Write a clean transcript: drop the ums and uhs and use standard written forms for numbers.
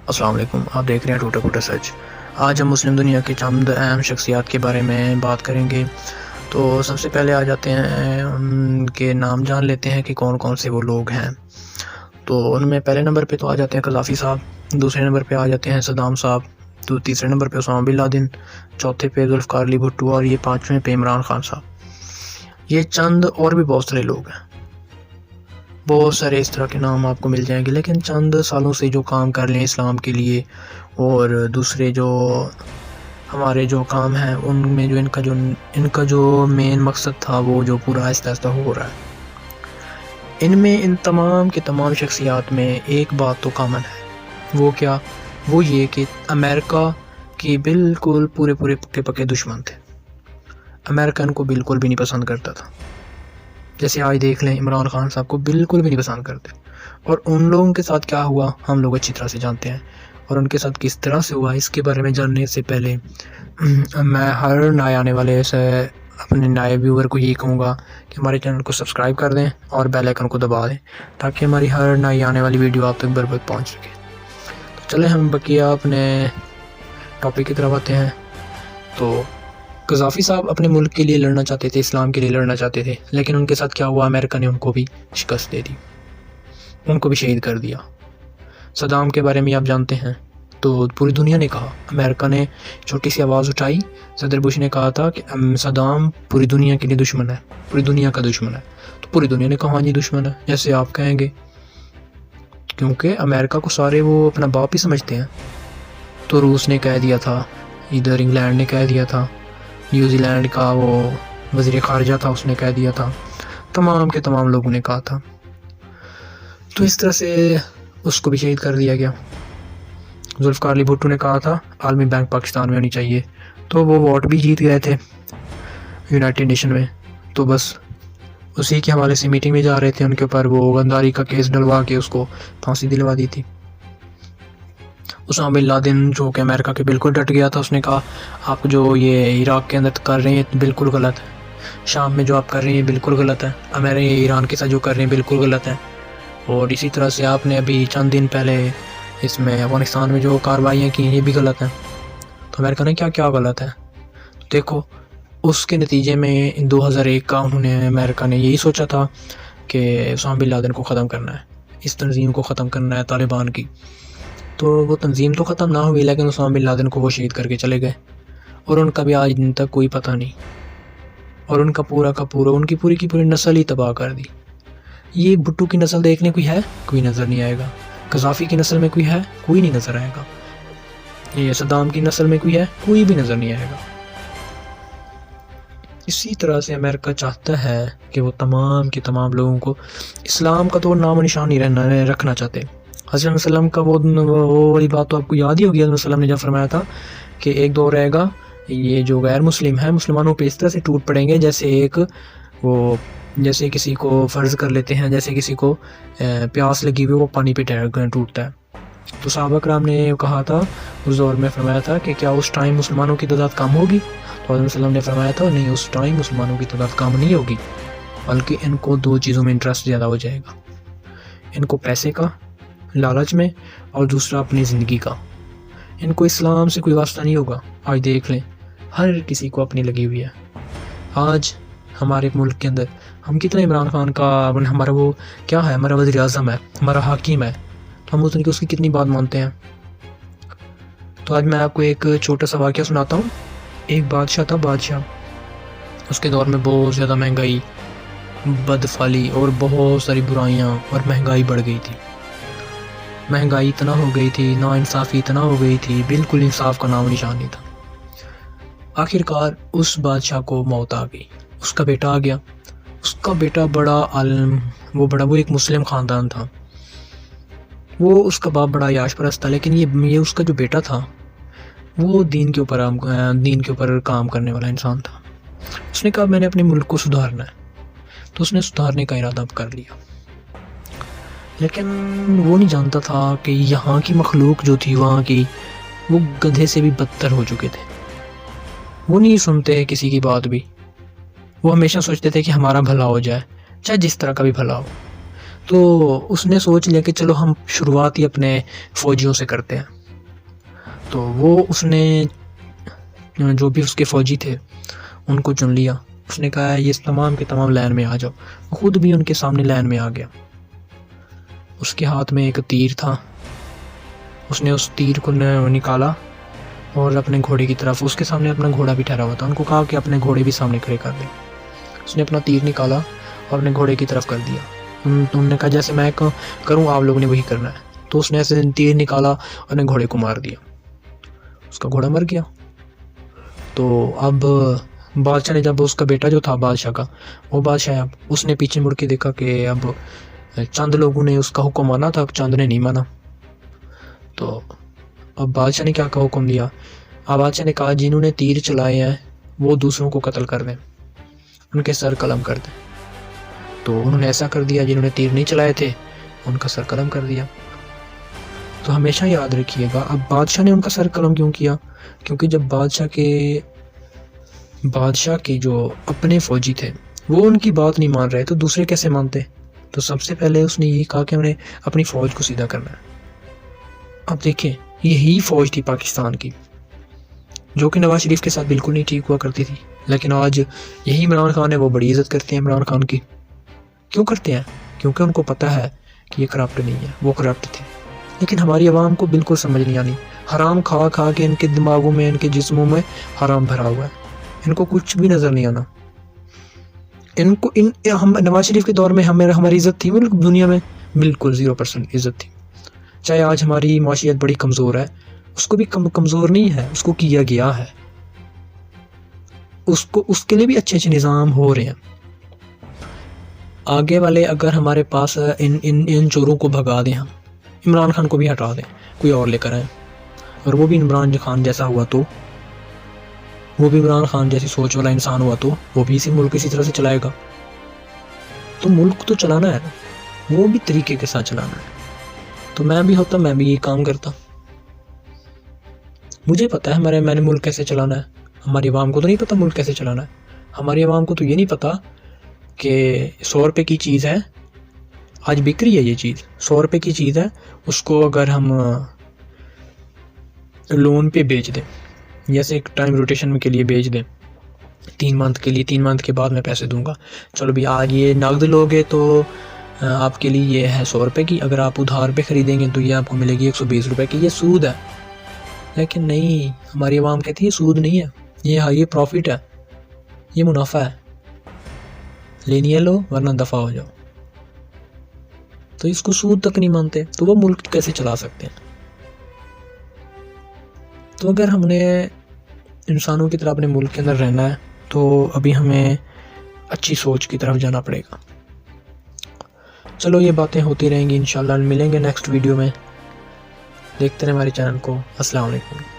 السلام علیکم، آپ دیکھ رہے ہیں ٹوٹا پھوٹا سچ۔ آج ہم مسلم دنیا کی چند اہم شخصیات کے بارے میں بات کریں گے۔ تو سب سے پہلے آ جاتے ہیں ان کے نام جان لیتے ہیں کہ کون کون سے وہ لوگ ہیں۔ تو ان میں پہلے نمبر پہ تو آ جاتے ہیں قذافی صاحب، دوسرے نمبر پہ آ جاتے ہیں صدام صاحب، تو تیسرے نمبر پہ اسامہ بن لادن، چوتھے پہ ذوالفقار علی بھٹو اور یہ پانچویں پہ عمران خان صاحب۔ یہ چند اور بھی بہت سارے لوگ ہیں، بہت سارے اس طرح کے نام آپ کو مل جائیں گے، لیکن چند سالوں سے جو کام کر لیں اسلام کے لیے اور دوسرے جو ہمارے جو کام ہیں ان میں جو ان کا جو مین مقصد تھا وہ جو پورا آہستہ آہستہ ہو رہا ہے۔ ان میں ان تمام کے تمام شخصیات میں ایک بات تو کامن ہے، وہ کیا؟ وہ یہ کہ امریکہ کے بالکل پورے پکے پکے دشمن تھے۔ امریکہ ان کو بالکل بھی نہیں پسند کرتا تھا۔ جیسے آج دیکھ لیں عمران خان صاحب کو بالکل بھی نہیں پسند کرتے، اور ان لوگوں کے ساتھ کیا ہوا ہم لوگ اچھی طرح سے جانتے ہیں، اور ان کے ساتھ کس طرح سے ہوا اس کے بارے میں جاننے سے پہلے میں ہر نئے آنے والے سے اپنے نئے ویور کو یہی کہوں گا کہ ہمارے چینل کو سبسکرائب کر دیں اور بیل آئیکن کو دبا دیں تاکہ ہماری ہر نئی آنے والی ویڈیو آپ تک برابر پہنچ سکے۔ تو چلیں ہم بقیہ اپنے ٹاپک کی طرف آتے ہیں۔ تو قذافی صاحب اپنے ملک کے لیے لڑنا چاہتے تھے، اسلام کے لیے لڑنا چاہتے تھے، لیکن ان کے ساتھ کیا ہوا؟ امریکہ نے ان کو بھی شکست دے دی، ان کو بھی شہید کر دیا۔ صدام کے بارے میں آپ جانتے ہیں، تو پوری دنیا نے کہا، امریکہ نے چھوٹی سی آواز اٹھائی، صدر بش نے کہا تھا کہ صدام پوری دنیا کے لیے دشمن ہے، پوری دنیا کا دشمن ہے، تو پوری دنیا نے کہا ہاں جی دشمن ہے، جیسے آپ کہیں گے، کیونکہ امریکہ کو سارے وہ اپنا باپ ہی سمجھتے ہیں۔ تو روس نے کہہ دیا تھا، ادھر انگلینڈ نے کہہ دیا تھا، نیوزی لینڈ کا وہ وزیر خارجہ تھا اس نے کہہ دیا تھا، تمام کے تمام لوگوں نے کہا تھا۔ تو اس طرح سے اس کو بھی شہید کر دیا گیا۔ ذوالفقار علی بھٹو نے کہا تھا عالمی بینک پاکستان میں ہونی چاہیے، تو وہ ووٹ بھی جیت گئے تھے یونائٹڈ نیشن میں، تو بس اسی کے حوالے سے میٹنگ میں جا رہے تھے، ان کے اوپر وہ غداری کا کیس ڈلوا کے اس کو پھانسی دلوا دی تھی۔ اسامہ بن لادن جو کہ امریکہ کے بالکل ڈٹ گیا تھا، اس نے کہا آپ جو یہ عراق کے اندر کر رہے ہیں بالکل غلط ہے، شام میں جو آپ کر رہے ہیں بالکل غلط ہے، ہمارے ایران کے ساتھ جو کر رہے ہیں بالکل غلط ہے، اور اسی طرح سے آپ نے ابھی چند دن پہلے اس میں افغانستان میں جو کارروائیاں کی یہ بھی غلط ہیں۔ تو امریکہ نے کیا غلط ہے؟ دیکھو اس کے نتیجے میں 2001 کا انہوں نے امریکہ نے یہی سوچا تھا کہ اسامہ بن لادن کو ختم کرنا ہے، اس تنظیم کو ختم کرنا ہے طالبان کی۔ تو وہ تنظیم تو ختم نہ ہوئی، لیکن اسامہ بن لادن کو وہ شہید کر کے چلے گئے، اور ان کا بھی آج دن تک کوئی پتہ نہیں، اور ان کا پورا ان کی پوری کی پوری نسل ہی تباہ کر دی۔ یہ بھٹو کی نسل دیکھنے کوئی ہے؟ کوئی نظر نہیں آئے گا۔ قذافی کی نسل میں کوئی ہے؟ کوئی نہیں نظر آئے گا۔ یہ صدام کی نسل میں کوئی ہے؟ کوئی بھی نظر نہیں آئے گا۔ اسی طرح سے امریکہ چاہتا ہے کہ وہ تمام کے تمام لوگوں کو اسلام کا تو نام و نشان نہیں رکھنا چاہتے۔ حضرت وسلم کا وہ والی بات تو آپ کو یاد ہی ہوگی، حضرت وسلم نے جب فرمایا تھا کہ ایک دور رہے گا، یہ جو غیر مسلم ہیں مسلمانوں پہ اس طرح سے ٹوٹ پڑیں گے جیسے کسی کو فرض کر لیتے ہیں، جیسے کسی کو پیاس لگی ہوئی وہ پانی پہ ٹوٹتا ہے۔ تو صحابہ کرام نے کہا تھا اس دور میں، فرمایا تھا کہ کیا اس ٹائم مسلمانوں کی تعداد کم ہوگی؟ تو حضرت وسلم نے فرمایا تھا نہیں، اس ٹائم مسلمانوں کی تعداد کم نہیں ہوگی، بلکہ ان کو دو چیزوں میں انٹرسٹ زیادہ ہو جائے گا، ان کو پیسے کا لالچ میں، اور دوسرا اپنی زندگی کا۔ ان کو اسلام سے کوئی واسطہ نہیں ہوگا۔ آج دیکھ لیں ہر کسی کو اپنی لگی ہوئی ہے۔ آج ہمارے ملک کے اندر ہم کتنا عمران خان کا ہمارا وہ کیا ہے، ہمارا وزیر اعظم ہے، ہمارا حاکم ہے، تو ہم اس کی کتنی بات مانتے ہیں۔ تو آج میں آپ کو ایک چھوٹا سا واقعہ سناتا ہوں۔ ایک بادشاہ تھا، اس کے دور میں بہت زیادہ مہنگائی، بدفعالی اور بہت ساری برائیاں اور مہنگائی بڑھ گئی تھی۔ مہنگائی اتنا ہو گئی تھی، ناانصافی اتنا ہو گئی تھی، بالکل انصاف کا نام نشان نہیں تھا۔ آخر کار اس بادشاہ کو موت آ گئی، اس کا بیٹا آ گیا۔ اس کا بیٹا بڑا عالم، وہ ایک مسلم خاندان تھا، اس کا باپ بڑا عیاش پرست تھا، لیکن یہ اس کا جو بیٹا تھا وہ دین کے اوپر کام کرنے والا انسان تھا۔ اس نے کہا میں نے اپنے ملک کو سدھارنا ہے، تو اس نے سدھارنے کا ارادہ کر لیا، لیکن وہ نہیں جانتا تھا کہ یہاں کی مخلوق جو تھی وہاں کی، وہ گدھے سے بھی بدتر ہو چکے تھے۔ وہ نہیں سنتے کسی کی بات بھی، وہ ہمیشہ سوچتے تھے کہ ہمارا بھلا ہو جائے، چاہے جس طرح کا بھی بھلا ہو۔ تو اس نے سوچ لیا کہ چلو ہم شروعات ہی اپنے فوجیوں سے کرتے ہیں۔ تو وہ اس نے جو بھی اس کے فوجی تھے ان کو چن لیا. اس نے کہا یہ تمام کے تمام لائن میں آ جاؤ. خود بھی ان کے سامنے لائن میں آ گیا. اس کے ہاتھ میں ایک تیر تھا. اس نے اس تیر کو نکالا اور اپنے گھوڑے کی طرف، اس کے سامنے اپنا گھوڑا بھی ٹھہرا ہوا تھا، ان کو کہا کہ اپنے گھوڑے بھی سامنے کھڑے کر دیں. اس نے اپنا تیر نکالا اور اپنے گھوڑے کی طرف کر دیا. انہوں نے کہا جیسے میں کروں آپ لوگوں نے وہی کرنا ہے. تو اس نے ایسے تیر نکالا اور اپنے گھوڑے کو مار دیا. اس کا گھوڑا مر گیا. تو اب بادشاہ نے، جب اس کا بیٹا جو تھا بادشاہ کا، وہ بادشاہ، اب اس نے پیچھے مڑ کے دیکھا کہ اب چند لوگوں نے اس کا حکم مانا تھا، چند نے نہیں مانا. تو اب بادشاہ نے کیا حکم دیا؟ اب بادشاہ نے کہا جنہوں نے تیر چلائے ہیں وہ دوسروں کو قتل کر دیں، ان کے سر قلم کر دیں. تو انہوں نے ایسا کر دیا. جنہوں نے تیر نہیں چلائے تھے ان کا سر قلم کر دیا. تو ہمیشہ یاد رکھیے گا، اب بادشاہ نے ان کا سر قلم کیوں کیا؟ کیونکہ جب بادشاہ کے جو اپنے فوجی تھے وہ ان کی بات نہیں مان رہے تو دوسرے کیسے مانتے؟ تو سب سے پہلے اس نے یہ کہا کہ انہیں اپنی فوج کو سیدھا کرنا ہے. اب دیکھیں، یہی فوج تھی پاکستان کی جو کہ نواز شریف کے ساتھ بالکل نہیں ٹھیک ہوا کرتی تھی، لیکن آج یہی عمران خان ہے، وہ بڑی عزت کرتے ہیں عمران خان کی. کیوں کرتے ہیں؟ کیونکہ ان کو پتہ ہے کہ یہ کرپٹ نہیں ہے، وہ کرپٹ تھے. لیکن ہماری عوام کو بالکل سمجھ نہیں آنی. حرام کھا کھا کے ان کے دماغوں میں، ان کے جسموں میں حرام بھرا ہوا ہے. ان کو کچھ بھی نظر نہیں آنا. ہم نواز شریف کے دور میں ہماری عزت تھی دنیا میں؟ بالکل 0% عزت تھی. چاہے آج ہماری معاشیت بڑی کمزور ہے، اس کو بھی کمزور نہیں ہے، اس کو کیا گیا ہے. اس کے لیے بھی اچھے نظام ہو رہے ہیں. آگے والے اگر ہمارے پاس ان چوروں کو بھگا دیں، ہم عمران خان کو بھی ہٹا دیں، کوئی اور لے کر آئیں، اور وہ بھی عمران خان جیسا ہوا تو، وہ بھی عمران خان جیسی سوچ والا انسان ہوا تو وہ بھی اسی ملک اسی طرح سے چلائے گا. تو ملک تو چلانا ہے، وہ بھی طریقے کے ساتھ چلانا ہے. تو میں بھی ہوتا، میں بھی یہ کام کرتا. مجھے پتہ ہے میں نے ملک کیسے چلانا ہے. ہماری عوام کو تو نہیں پتہ ملک کیسے چلانا ہے. ہماری عوام کو تو یہ نہیں پتہ کہ 100 روپے کی چیز ہے، آج بک رہی ہے یہ چیز 100 روپے کی چیز ہے، اس کو اگر ہم لون پہ بیچ دیں، جیسے ایک ٹائم روٹیشن کے لیے بیچ دیں 3 منتھ کے لیے، 3 منتھ کے بعد میں پیسے دوں گا، چلو بھی آج یہ نقد لوگے تو آپ کے لیے یہ ہے 100 روپے کی، اگر آپ ادھار پہ خریدیں گے تو یہ آپ کو ملے گی 120 روپے کی. یہ سود ہے. لیکن نہیں، ہماری عوام کہتی ہے یہ سود نہیں ہے، یہ پروفٹ ہے، یہ منافع ہے، لینی ہے لو ورنہ دفع ہو جاؤ. تو اس کو سود تک نہیں مانتے تو وہ ملک کیسے چلا سکتے ہیں؟ تو اگر ہم نے انسانوں کی طرح اپنے ملک کے اندر رہنا ہے تو ابھی ہمیں اچھی سوچ کی طرف جانا پڑے گا. چلو یہ باتیں ہوتی رہیں گی، انشاءاللہ ملیں گے نیکسٹ ویڈیو میں. دیکھتے رہیں ہمارے چینل کو. السلام علیکم.